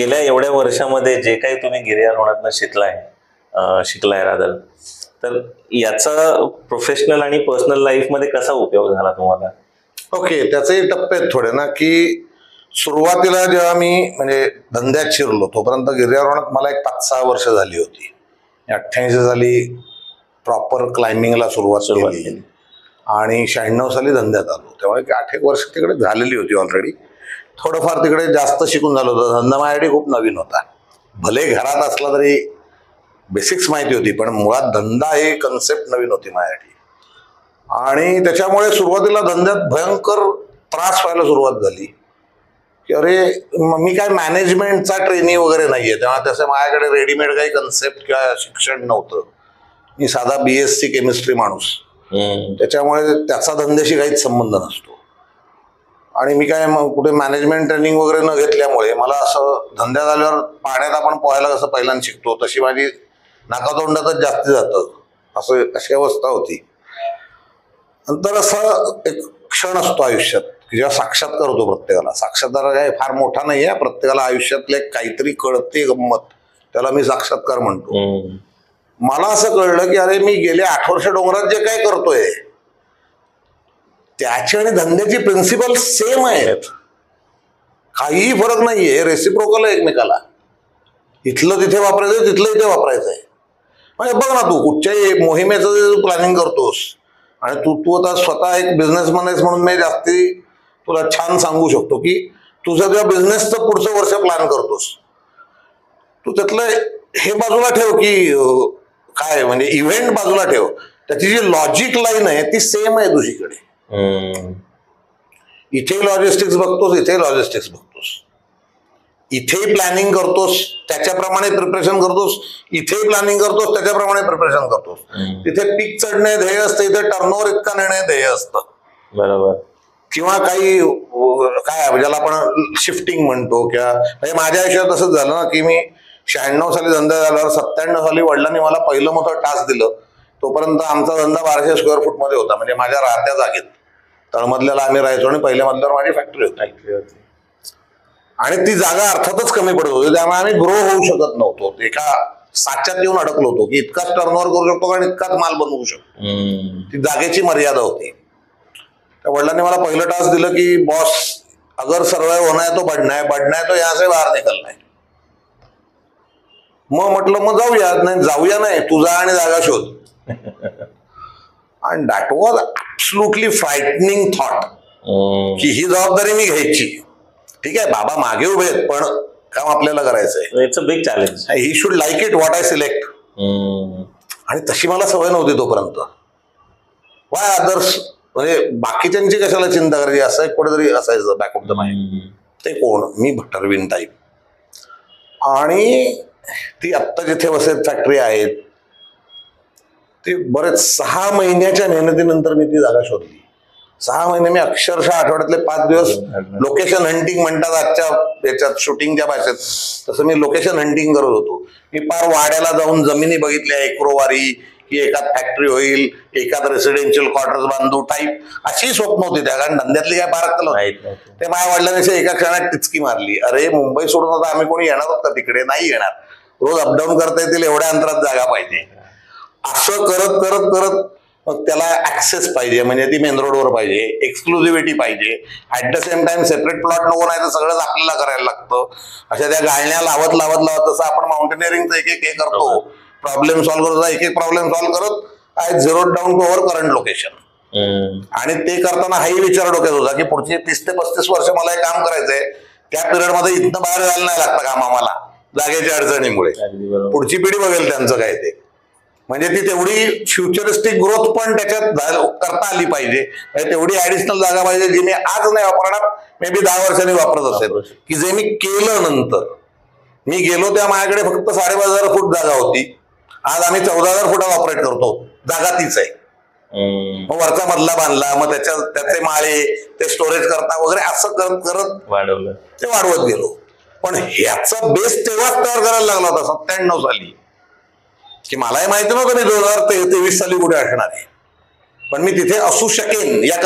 गेल्या एवढ्या वर्षामध्ये जे काही तुम्ही गिर्यारोहणातनं शिकलाय रादर, तर याचा प्रोफेशनल आणि पर्सनल लाईफ मध्ये कसा उपयोग झाला तुम्हाला? ओके, त्याचेही टप्पे आहेत थोडे ना, की सुरुवातीला जेव्हा मी म्हणजे धंद्यात शिरलो तोपर्यंत गिर्यारोहणात मला एक 5-6 वर्ष झाली होती. 88 साली प्रॉपर क्लाइम्बिंगला सुरुवात केली आणि 96 साली धंद्यात आलो. त्यामुळे 8-1 वर्ष तिकडे झालेली होती ऑलरेडी. थोडंफार तिकडे जास्त शिकून झालं होतं. धंदा माझ्यासाठी खूप नवीन होता. भले घरात असला तरी बेसिक्स माहिती होती, पण मुळात धंदा ही कन्सेप्ट नवीन होती माझ्यासाठी. आणि त्याच्यामुळे सुरुवातीला धंद्यात भयंकर त्रास व्हायला सुरुवात झाली की अरे मी काय मॅनेजमेंटचा ट्रेनी वगैरे नाहीये, तेव्हा तसं माझ्याकडे रेडीमेड काही कन्सेप्ट किंवा शिक्षण नव्हतं. मी साधा BSc केमिस्ट्री माणूस, त्याच्यामुळे त्याचा धंद्याशी काहीच संबंध नसतो. आणि मी काय कुठे मॅनेजमेंट ट्रेनिंग वगैरे न घेतल्यामुळे मला असं धंद्यात आल्यावर पाण्यात आपण पोहायला कसं पहिल्यांदा शिकतो तशी माझी नाकातोंडातच जास्ती जातं अशी अवस्था होती. नंतर असं एक क्षण असतो आयुष्यात की जेव्हा साक्षात्कार होतो प्रत्येकाला. साक्षात्कार काय फार मोठा नाही आहे, प्रत्येकाला आयुष्यातले काहीतरी कळते गंमत, त्याला मी साक्षात्कार म्हणतो. मला असं कळलं की अरे मी गेले 8 वर्ष डोंगरात जे काय करतोय त्याची आणि धंद्याची प्रिन्सिपल सेम आहेत, काहीही फरक नाहीये, रेसिप्रोकल आहे एकमेकाला. इथलं तिथे वापरायचं, तिथलं इथे वापरायचंय. म्हणजे बघ ना, तू कुठच्याही मोहिमेचं जे प्लॅनिंग करतोस आणि तू आता स्वतः एक बिझनेसमॅन आहेस म्हणून मी जास्ती तुला छान सांगू शकतो की तुझं जेव्हा बिझनेसचं पुढचं वर्ष प्लॅन करतोस तू त्यातलं हे बाजूला ठेव की काय म्हणजे इव्हेंट बाजूला ठेव, त्याची जी लॉजिक लाईन आहे ती सेम आहे दुसरीकडे. इथे लॉजिस्टिक्स बघतोस, इथे लॉजिस्टिक्स बघतोस, इथेही प्लॅनिंग करतोस त्याच्याप्रमाणे प्रिपरेशन करतोस, इथेही प्लॅनिंग करतोस त्याच्याप्रमाणे प्रिपरेशन करतोस. तिथे पीक चढणे ध्येय असतं, इथे टर्नओव्हर इतका नेणे ध्येय असतं. बरोबर. किंवा काही काय ज्याला आपण शिफ्टिंग म्हणतो किंवा म्हणजे माझ्या आयुष्यात असंच झालं ना की मी 96 साली धंदा झाल्यावर 97 साली वडिलांनी मला पहिलं मोठं टास्क दिलं. तोपर्यंत आमचा धंदा 1200 स्क्वेअर फूट मध्ये होता, म्हणजे माझ्या राहत्या जागेत. तळमधल्याला आम्ही राहायचो आणि पहिल्या मधल्यावर माझी फॅक्टरी होती आणि ती जागा अर्थातच कमी पडत होती, त्यामुळे आम्ही ग्रो होऊ शकत नव्हतो. एका साच्यात येऊन अडकलो होतो की इतकाच टर्नओव्हर करू शकतो आणि इतकाच माल बनवू शकतो. ती जागेची मर्यादा होती. त्या वडिलांनी मला पहिलं टास्क दिलं की बॉस अगर सर्वाइव होना है तो बढ़ना है तो यहाँ से बाहेर निकलना है. मग म्हटलं मग जाऊया नाही, तू जा आणि जागा शोध. आणि दॅट वॉज ऍब्सोल्युटली फ्रायटनिंग थॉट की ही जबाबदारी मी घ्यायची. ठीक आहे, बाबा मागे उभे आहेत पण काम आपल्याला करायचंय. It's a big challenge. He should like it what I select. आणि तशी मला सवय नव्हती तोपर्यंत. वाय अदर्स म्हणजे बाकीच्यांची कशाला चिंता करायची असं कुठेतरी असायचं बॅक ऑफ द माइंड. ते कोण मी भट्टरविन टाईप. आणि ती आत्ता जिथे वसईत फॅक्टरी आहेत ती बरेच 6 महिन्याच्या मेहनतीनंतर मी ती जागा शोधली. 6 महिने मी अक्षरशः आठवड्यातले 5 दिवस लोकेशन हंटिंग म्हणतात आजच्या याच्यात शूटिंगच्या भाषेत, तसं मी लोकेशन हंटिंग करत होतो. मी पार वाड्याला जाऊन जमिनी बघितल्या एकोवारी की एकात फॅक्टरी होईल, एकात रेसिडेन्शियल क्वार्टर्स बांधू टाईप, अशी स्वप्न होती त्या. कारण धंद्यातली काय फारक नव्हती. ते माझ्या वडिलांनी एका क्षणात टिचकी मारली, अरे मुंबई सोडून आता आम्ही कोणी येणार होत का तिकडे? नाही येणार. रोज अपडाऊन करता येतील एवढ्या अंतरात जागा पाहिजे. असं करत करत करत मग त्याला ऍक्सेस पाहिजे, म्हणजे ती मेन रोडवर पाहिजे, एक्सक्लुझिव्हिटी पाहिजे, at the same time separate plot नको, नाही तर सगळंच आपल्याला करायला लागतं. अशा त्या गाळण्या लावत लावत लावत जसं आपण माउंटेनिअरिंगचं एक हे करतो, प्रॉब्लेम सॉल्व्ह करतो, एक प्रॉब्लेम सॉल्व्ह करत I zero down to our current location. आणि ते करताना हाही विचार डोक्यात होता की पुढचे 30 ते 35 वर्ष मला हे काम करायचंय. त्या पिरियड मध्ये इथनं बाहेर जायला नाही लागतं काम आम्हाला जागेच्या अडचणीमुळे. पुढची पिढी बघेल त्यांचं काय ते. म्हणजे ती तेवढी फ्युचरिस्टिक ग्रोथ पण त्याच्यात करता आली पाहिजे. तेवढी ऍडिशनल जागा पाहिजे जी मी आज नाही वापरणार, मे बी 10 वर्षांनी वापरत असेल. की जे मी केलं नंतर. मी गेलो त्या माझ्याकडे फक्त 5,500 फूट जागा होती. आज आम्ही 14,000 फुटात ऑपरेट करतो. जागा तीच आहे. मग वरचा मधला बांधला, मग त्याचे माळे ते स्टोरेज करता वगैरे असं करत करत वाढवलं, ते वाढवत गेलो. पण ह्याचा बेस तेव्हाच तयार करायला लागला होता 97 साली. की मलाही माहिती नव्हतं मी 2023 साली कुठे असणार आहे. पण मी तिथे असू शकेन या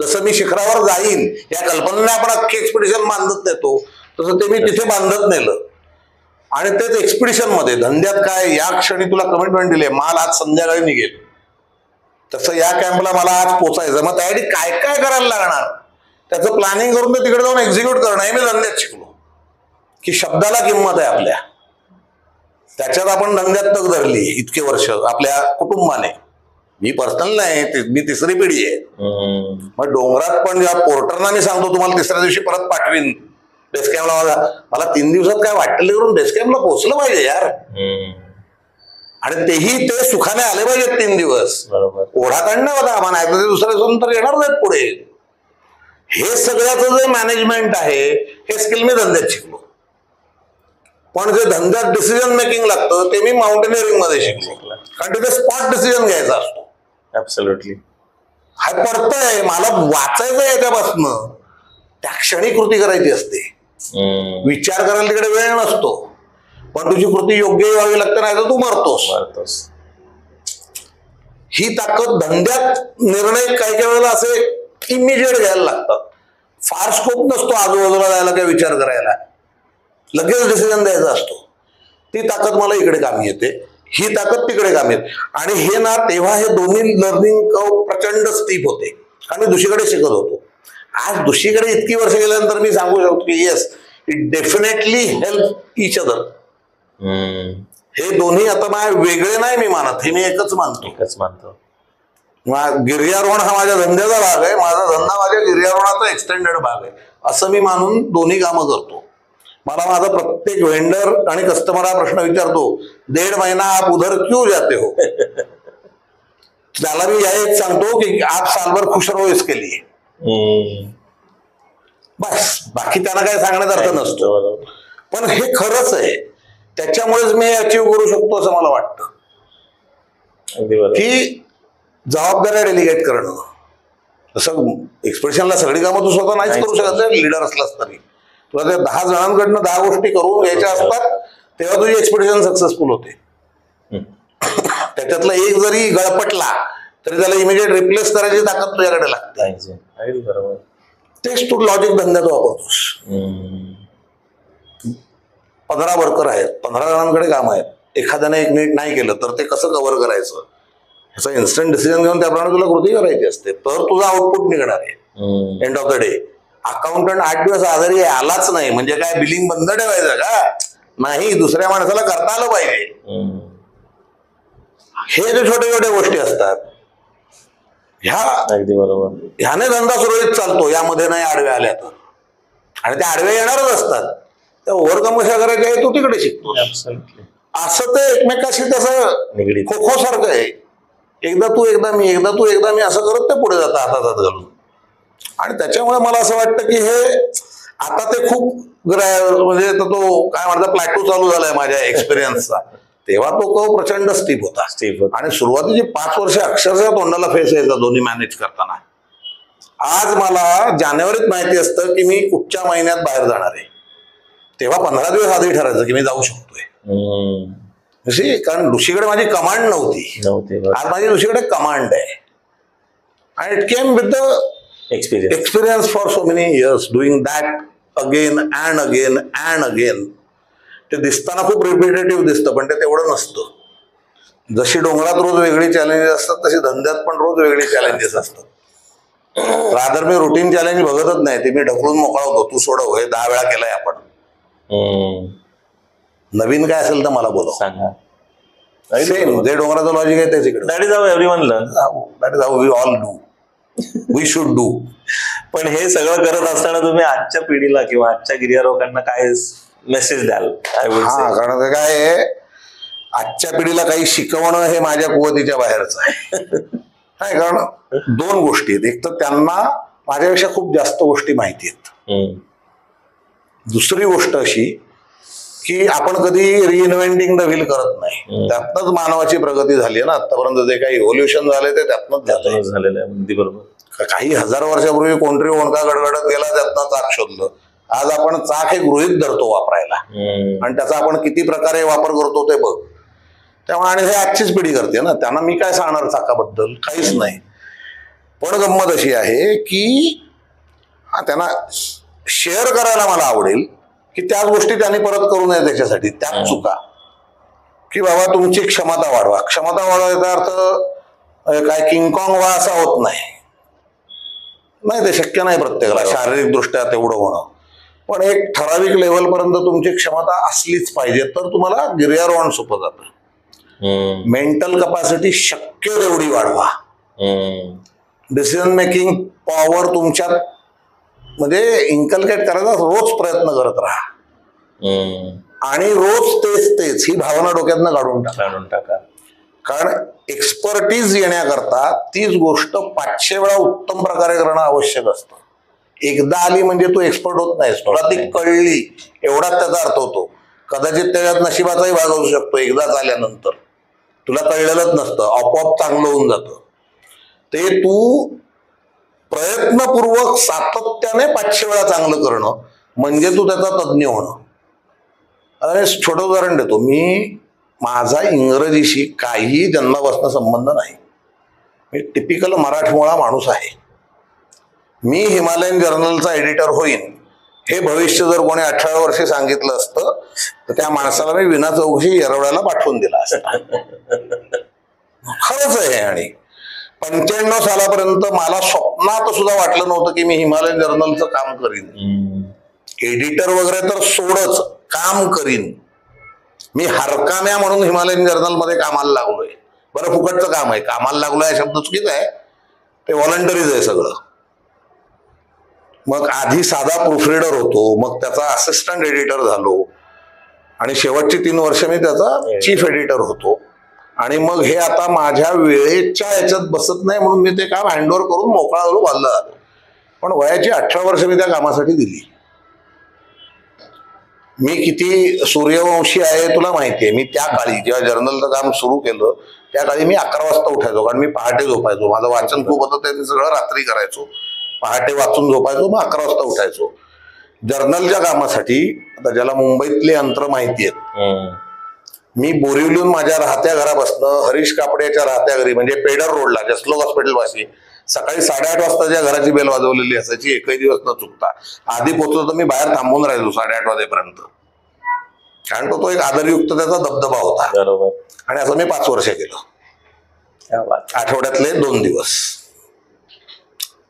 जसं मी शिखरावर जाईन या कल्पनेने आपण अख्खी एक्सपिडिशन बांधत नेतो, तसं ते मी तिथे बांधत नेलं. आणि तेच एक्सपिडिशन मध्ये धंद्यात काय, या क्षणी तुला कमिटमेंट दिली, माल आज संध्याकाळी निघेल, तसं या कॅम्पला मला आज पोचायचं, मग त्यासाठी काय काय करायला लागणार त्याचं प्लॅनिंग करून ते तिकडे जाऊन एक्झिक्यूट करणं. हे मी धंद्यात शिकलो की शब्दाला किंमत आहे आपल्या. त्याच्यात आपण धंद्यात तग धरली इतके वर्ष आपल्या कुटुंबाने. मी पर्सनल नाही, मी तिसरी पिढी आहे. मग डोंगरात पण जेव्हा पोर्टरना मी सांगतो तुम्हाला तिसऱ्या दिवशी परत पाठवीन बेस कॅम्पला, मला 3 दिवसात काय वाटलं करून बेस कॅम्पला पोहोचलं पाहिजे यार. आणि तेही ते सुखाने आले पाहिजेत 3 दिवस. ओढा काढणं होता आम्हाला, नाही तर ते दुसऱ्या दिवसात तर येणार नाहीत पुढे. हे सगळ्याचं जे मॅनेजमेंट आहे हे स्किल मी धंद्यात शिकलो. पण जे धंद्यात डिसिजन मेकिंग लागतं ते मी माउंटेनिअरिंग मध्ये शिकलो, कारण तिथे स्पॉट डिसिजन घ्यायचा असतो. ऍब्सोल्युटली. हा पडतंय मला वाचायचं याच्यापासनं, त्या क्षणी कृती करायची असते. विचार करायला तिकडे वेळ नसतो, पण तुझी कृती योग्य व्हावी लागते, नाही तर तू मरतोस. ही ताकद धंद्यात. निर्णय काही काही वेळेला असे इमिजिएट घ्यायला लागतात, फार स्कोप नसतो आजूबाजूला जायला काही विचार करायला, लगेच डिसिजन द्यायचा असतो. ती ताकद मला इकडे कामी येते, ही ताकद तिकडे कामी येते. आणि हे ना तेव्हा हे दोन्ही लर्निंग प्रचंड स्टीप होते, कारण मी दुसरीकडे शिकत होतो. आज दुसरीकडे इतकी वर्ष गेल्यानंतर मी सांगू शकतो की yes, it definitely help each other. हे दोन्ही आता माझ्या वेगळे नाही मी मानत, हे मी एकच मानतो. गिर्यारोहण हा माझ्या धंद्याचा भाग आहे, माझा धंदा माझ्या गिर्यारोहणाचा एक्सटेंडेड भाग आहे, असं मी मानून दोन्ही कामं करतो. मला माझा प्रत्येक वेंडर आणि कस्टमर हा प्रश्न विचारतो, 1.5 महिना आप उधर क्यों जाते हो? त्याला मी एक सांगतो की आप सालभर खुश रहो इसके लिए, बस. बाकी त्यांना काही सांगण्याचा अर्थ नसतो. पण हे खरंच आहे, त्याच्यामुळेच मी अचीव्ह करू शकतो असं मला वाटतं की जबाबदाऱ्या डेलिगेट करणं. तसं एक्सप्रेशनला सगळी कामं तू स्वतः नाहीच करू शकत, लीडर असलास तरी तुला त्या 10 जणांकडनं 10 गोष्टी करून घ्यायच्या असतात, तेव्हा तुझी एक्सपेडिशन सक्सेसफुल होते. त्याच्यातला एक जरी गळपटला तरी त्याला इमिजिएट रिप्लेस करायची ताकद तुझ्याकडे लागते. तेच तू लॉजिक धंद्यात वापरतोस. 15 वर्कर आहेत, 15 जणांकडे काम आहेत, एखाद्याने एक नीट नाही केलं तर ते कसं कव्हर करायचं ह्याचा इन्स्टंट डिसिजन घेऊन त्याप्रमाणे तुला कृती करायची असते, तर तुझा आउटपुट निघणार आहे. End of the day accountant 8 दिवस आजारी आलाच नाही म्हणजे काय बिलिंग बंद ठेवायचं का? नाही, दुसऱ्या माणसाला करता आलं पाहिजे. हे जे छोटे छोटे गोष्टी असतात ह्याने धंदा सुरळीत चालतो, यामध्ये नाही आडव्या आल्या तर. आणि त्या आडव्या येणारच असतात, त्या ओव्हरकम कशा करायच्या आहे तू तिकडे शिकतो. असं ते एकमेकाशी तसं खो खो सारखं आहे, एकदा तू एकदा मी, एकदा तू एकदा मी, असं करत ते पुढे जातं हातात घालून. आणि त्याच्यामुळे मला असं वाटतं की हे आता ते खूप म्हणजे तो काय म्हणतात प्लॅटू चालू झालाय माझ्या एक्सपिरियन्सचा. तेव्हा तो प्रचंड स्टीप होता. आणि सुरुवातीची 5 वर्ष अक्षरशः तोंडाला फेस यायचा दोन्ही मॅनेज करताना. आज मला जानेवारीत माहिती असतं की मी कुठच्या महिन्यात बाहेर जाणार आहे, तेव्हा 15 दिवस आधी ठरायचं की मी जाऊ शकतोय. कारण दुसरीकडे माझी कमांड नव्हती. आज माझी दुसरीकडे कमांड आहे. आणि it came with the experience for so many years doing that again and again and again. ते दिसताना खूप रिपिटेटिव्ह दिसतं, पण ते तेवढं नसतं. जशी डोंगरात रोज वेगळी चॅलेंजेस असतात तशी धंद्यात पण रोज वेगळी चॅलेंजेस असतात. रादर मी रुटीन चॅलेंज बघतच नाही, ते मी ढकलून मोकळा होतो, तू सोडव, हे 10 वेळा केलंय आपण. नवीन काय असेल तर मला बोलव, सांगा. सेम जे डोंगराचं लॉजिक आहे तेच इकडे. That is how everyone learn. That is how we all do, we should do. पण हे सगळं करत असताना तुम्ही आजच्या पिढीला किंवा आजच्या गिर्यारोहकांना काय मेसेज द्याल? कारण काय आहे, आजच्या पिढीला काही शिकवणं हे माझ्या कुवतीच्या बाहेरचं आहे. नाही, कारण 2 गोष्टी आहेत. एक तर त्यांना माझ्यापेक्षा खूप जास्त गोष्टी माहिती आहेत. दुसरी गोष्ट अशी की आपण कधी रिइन्व्हेंटिंग द व्हील करत नाही. त्यातनंच मानवाची प्रगती झाली आहे ना. आतापर्यंत जे काही इव्होल्युशन झालंय ते त्यातनंच झालेलं आहे. अगदी बरोबर. काही 1000 वर्षापूर्वी कोणतरी ओणका गडगडत गेला, त्यातनं चाक शोधलं. आज आपण चाक हे गृहीत धरतो वापरायला, आणि त्याचा आपण किती प्रकारे वापर करतो ते बघ. त्यामुळे आणि हे आजचीच पिढी करते ना, त्यांना मी काय सांगणार चाकाबद्दल, काहीच नाही. पण गंमत अशी आहे की त्यांना शेअर करायला मला आवडेल की त्याच गोष्टी त्यांनी परत करू नये त्याच्यासाठी, त्याच चुका, की बाबा तुमची क्षमता वाढवा. क्षमता वाढवायचा अर्थ काय किंगकॉंग व्हा असा होत नाही, ते शक्य नाही प्रत्येकाला शारीरिक दृष्ट्या तेवढं होणं. पण एक ठराविक लेवलपर्यंत तुमची क्षमता असलीच पाहिजे, तर तुम्हाला गिर्यारोहण सोपं जातं. मेंटल कपॅसिटी शक्य तेवढी वाढवा. डिसिजन मेकिंग पॉवर तुमच्यात म्हणजे इन्कल्केट करायचा रोज प्रयत्न करत राहा. आणि रोज तेच ही भावना डोक्यातनं काढून टाका. कारण एक्सपर्टीज येण्याकरता तीच गोष्ट 500 वेळा उत्तम प्रकारे करणं आवश्यक असतं. एकदा आली म्हणजे तू एक्सपर्ट होत नाहीस, तुला ती कळली एवढाच त्याचा अर्थ होतो. कदाचित त्याच्यात नशिबाचाही भाग असू शकतो. एकदाच आल्यानंतर तुला कळलेलंच नसतं, आपोआप चांगलं होऊन जातं. ते तू प्रयत्नपूर्वक सातत्याने 500 वेळा चांगलं करणं म्हणजे तू त्याचा तज्ज्ञ होणं. अरे छोटं उदाहरण देतो मी. माझा इंग्रजीशी काही जन्मापासून संबंध नाही. मी टिपिकल मराठमोळा माणूस आहे. मी हिमालयन जर्नलचा एडिटर होईन हे भविष्य जर कोणी 18 वर्षे सांगितलं असतं तर त्या माणसाला मी विना चौकशी येरवड्याला पाठवून दिला असता. खरंच आहे. आणि 95 सालापर्यंत मला स्वप्नात सुद्धा वाटलं नव्हतं की मी हिमालयन जर्नलचं काम करीन. एडिटर वगैरे तर सोडच, काम करीन. मी हरकाम्या म्हणून हिमालयन जर्नलमध्ये कामाला लागलोय. बरं, फुकटचं काम आहे. कामाला लागलोय हा शब्द चुकीचा आहे, ते व्हॉलंटरीज आहे सगळं. मग आधी साधा प्रूफरीडर होतो, मग त्याचा असिस्टंट एडिटर झालो, आणि शेवटची 3 वर्ष मी त्याचा चीफ एडिटर होतो. आणि मग हे आता माझ्या वेळेच्या याच्यात बसत नाही म्हणून मी ते काम हँडओव्हर करून मोकळा झालो, बांधला झालो. पण वयाची 18 वर्ष मी त्या कामासाठी दिली. मी किती सूर्यवंशी आहे तुला माहितीये. मी त्या काळी जेव्हा जर्नलचं काम सुरू केलं त्या काळी मी 11 वाजता उठायचो, कारण मी पहाटे झोपायचो. माझं वाचन खूप होतं, ते मी सगळं रात्री करायचो. पहाटे वाचून झोपायचो, मग 11 वाजता उठायचो जर्नलच्या कामासाठी. आता ज्याला मुंबईतले अंतर माहिती आहेत, मी बोरिवलीहून माझ्या राहत्या घरापासून हरीश कापडेच्या राहत्या घरी म्हणजे पेडर रोडला जसलोक हॉस्पिटल पाशी सकाळी 8:30 वाजता ज्या घराची बेल वाजवलेली असायची, एकही दिवस न चुकता. आधी पोहोचलो तर मी बाहेर थांबून राहिलो 8:30 वाजेपर्यंत, कारण तो एक आदरयुक्त त्याचा दबदबा होता. बरोबर. आणि असं मी 5 वर्ष केलं, आठवड्यातले 2 दिवस.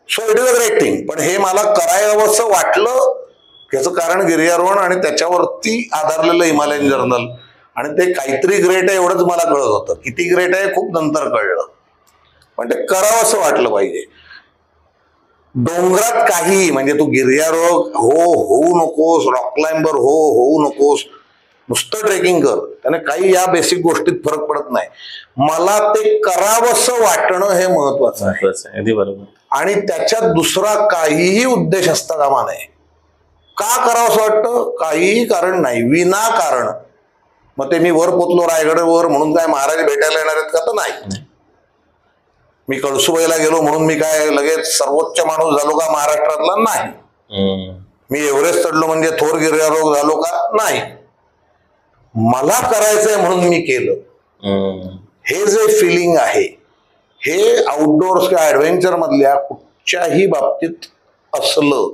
So it is a great thing. पण हे मला करावंसं वाटलं याचं कारण गिर्यारोहण आणि त्याच्यावरती आधारलेलं हिमालयन जर्नल. आणि ते काहीतरी ग्रेट आहे एवढंच मला कळत होतं. किती ग्रेट आहे खूप नंतर कळलं, पण ते करावं असं वाटलं पाहिजे. डोंगरात काही म्हणजे तू गिर्यारोहक होऊ नकोस, रॉक क्लाइंबर होऊ नकोस, नुसतं ट्रेकिंग कर, त्याने काही या बेसिक गोष्टीत फरक पडत नाही. मला ते करावंसं वाटणं हे महत्वाचं आहे. अगदी बरोबर. आणि त्याच्यात दुसरा काहीही उद्देश असता कामा नये. का करावंसं वाटतं? काहीही कारण नाही, विनाकारण. मग ते मी वर पोचलो रायगडवर म्हणून काय महाराज भेटायला येणार आहेत का? तर नाही. मी कळसुबाईला गेलो म्हणून मी काय लगेच सर्वोच्च माणूस झालो का महाराष्ट्रातला? नाही. मी एव्हरेस्ट चढलो म्हणजे थोर गिर्यारोहक झालो का? नाही. मला करायचंय म्हणून मी केलं. हे जे फिलिंग आहे हे आउटडोअर्स किंवा ऍडव्हेंचर मधल्या कुठच्याही बाबतीत असलं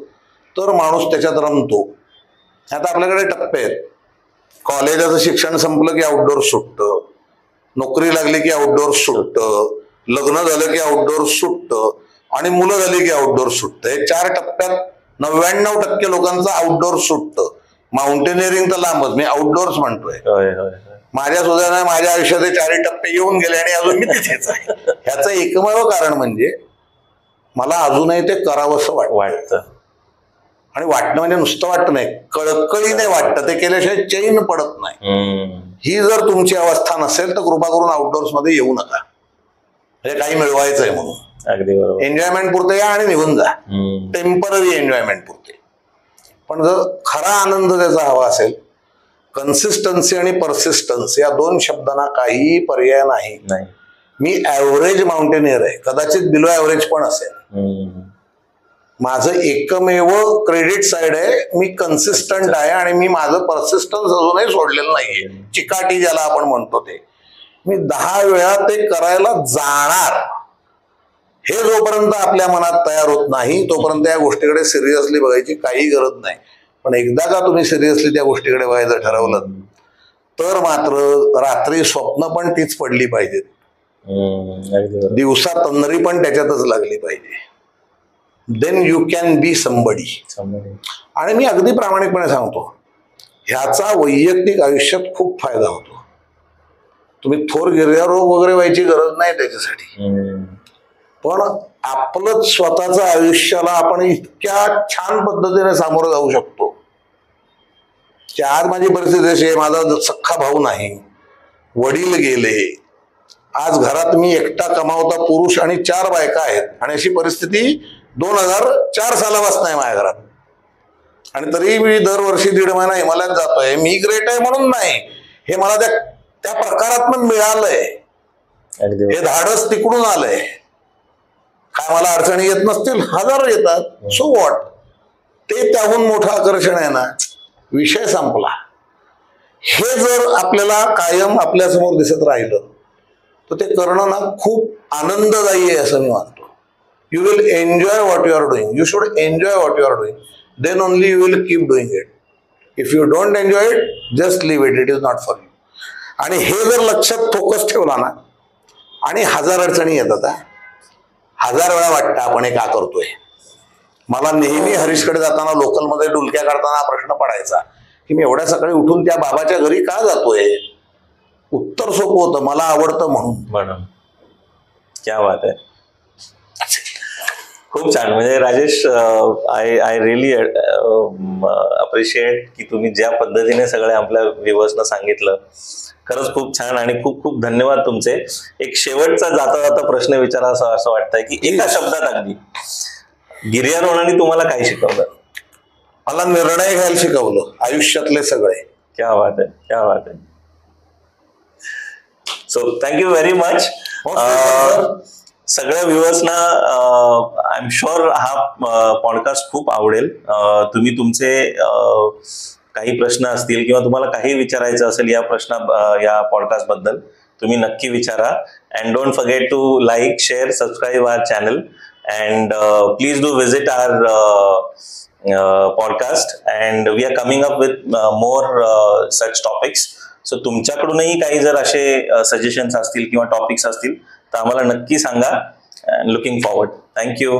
तर माणूस त्याच्यात रमतो. आता आपल्याकडे टप्पे आहेत. कॉलेजाचं शिक्षण संपलं की आउटडोअर्स सुटतं, नोकरी लागली की आउटडोअर्स सुटतं, लग्न झालं की आउटडोअर्स सुटतं, आणि मुलं झाली की आउटडोअर्स सुटतं. हे 4 टप्प्यात 99% लोकांचं आउटडोअर्स सुटतं. माउंटेनिअरिंग तर लांबच, मी आउटडोअर्स म्हणतोय. माझ्या सुद्धा माझ्या आयुष्यात 4 टप्पे येऊन गेले आणि अजून मी तिथेच आहे. ह्याचं एकमेव कारण म्हणजे मला अजूनही ते करावंसं वाटतं. आणि वाटणं म्हणजे नुसतं वाटतं नाही, कळकळीने वाटतं. ते केल्याशिवाय चैन पडत नाही. ही जर तुमची अवस्था नसेल तर कृपा करून आउटडोअर्स मध्ये येऊ नका. म्हणजे काही मिळवायचंय म्हणून. अगदी बरोबर. एन्जॉयमेंट पुरते या आणि निघून जा, टेम्पररी एन्जॉयमेंट पुरते. पण जर खरा आनंद त्याचा हवा असेल, कन्सिस्टन्सी आणि परसिस्टन्स या 2 शब्दांना काहीही पर्याय नाही. मी ऍव्हरेज माउंटेनियर आहे, कदाचित बिलो ऍव्हरेज पण असेल. माझं एकमेव क्रेडिट साइड आहे, मी कन्सिस्टंट आहे आणि मी माझं परसिस्टन्स अजूनही सोडलेलं नाहीये. चिकाटी ज्याला आपण म्हणतो ते मी 10 वेळा ते करायला जाणार. हे जोपर्यंत आपल्या मनात तयार होत नाही तोपर्यंत या गोष्टीकडे सिरियसली बघायची काही गरज नाही. पण एकदा का तुम्ही सिरियसली त्या गोष्टीकडे बघायचं ठरवलं तर मात्र रात्री स्वप्न पण तीच पडली पाहिजेत, दिवसा तंद्री पण त्याच्यातच लागली पाहिजे. Then you can be somebody. आणि मी अगदी प्रामाणिकपणे सांगतो, ह्याचा वैयक्तिक आयुष्यात खूप फायदा होतो. तुम्ही थोर गिर्यारोग वगैरे व्हायची गरज नाही त्याच्यासाठी, पण आपलंच स्वतःचं आयुष्याला आपण इतक्या छान पद्धतीने सामोरं जाऊ शकतो की आज माझी परिस्थिती अशी आहे, माझा सख्खा भाऊ नाही, वडील गेले, आज घरात मी एकटा कमावता पुरुष आणि 4 बायका आहेत, आणि अशी परिस्थिती 2004 सालापासून आहे माझ्या घरात. आणि तरी मी दरवर्षी 1.5 महिना हिमालयात जातोय. मी ग्रेट आहे म्हणून नाही, हे मला त्या प्रकारात मिळालंय, हे धाडस तिकडून आलंय. काय मला अडचणी येत नसतील? हजारो येतात, सो व्हॉट. ते त्याहून मोठं आकर्षण आहे ना, विषय संपला. हे जर आपल्याला कायम आपल्यासमोर दिसत राहिलं तर ते करणं ना खूप आनंददायी आहे असं मी मानतो. You will enjoy what you are doing. You should enjoy what you are doing. Then only you will keep doing it. If you don't enjoy it, just leave it. It is not for you. आणि हे जर लक्षात focus ठेवला ना, आणि 1000 अडचणी येतात, 1000 वेळा वाटतं आपण हे का करतोय. मला नेहमी हरीशकडे जाताना लोकलमध्ये डुलक्या काढताना प्रश्न पडायचा की मी एवढ्या सकाळी उठून त्या बाबाच्या घरी का जातोय. उत्तर सोपं होतं, मला आवडतं म्हणून. क्या बात आहे. खूप छान. म्हणजे राजेश, आय रिअली अप्रिशिएट की तुम्ही ज्या पद्धतीने सगळ्या आपल्या व्ह्युअर्सना सांगितलं. खरंच खूप छान आणि खूप खूप धन्यवाद तुमचे. एक शेवटचा जाता जाता प्रश्न विचारावा असं वाटतंय की एका शब्दात अगदी गिर्यारोहणाने तुम्हाला काय शिकवलं? मला निर्णय घ्यायला शिकवलं आयुष्यातले सगळे. क्या बात आहे, क्या बात आहे. So thank you very much. सगळ्या व्ह्युअर्सना आय एम शुअर हा पॉडकास्ट खूप आवडेल. तुम्ही तुमचे काही प्रश्न असतील किंवा तुम्हाला काही विचारायचं असेल या पॉडकास्ट बद्दल तुम्ही नक्की विचारा. And don't forget to like, share, subscribe our channel. And please do visit our podcast, and we are coming up with more such topics. So तुमच्याकडूनही काही जर असे सजेशन्स असतील किंवा टॉपिक्स असतील तर आम्हाला नक्की सांगा. Looking forward. Thank you.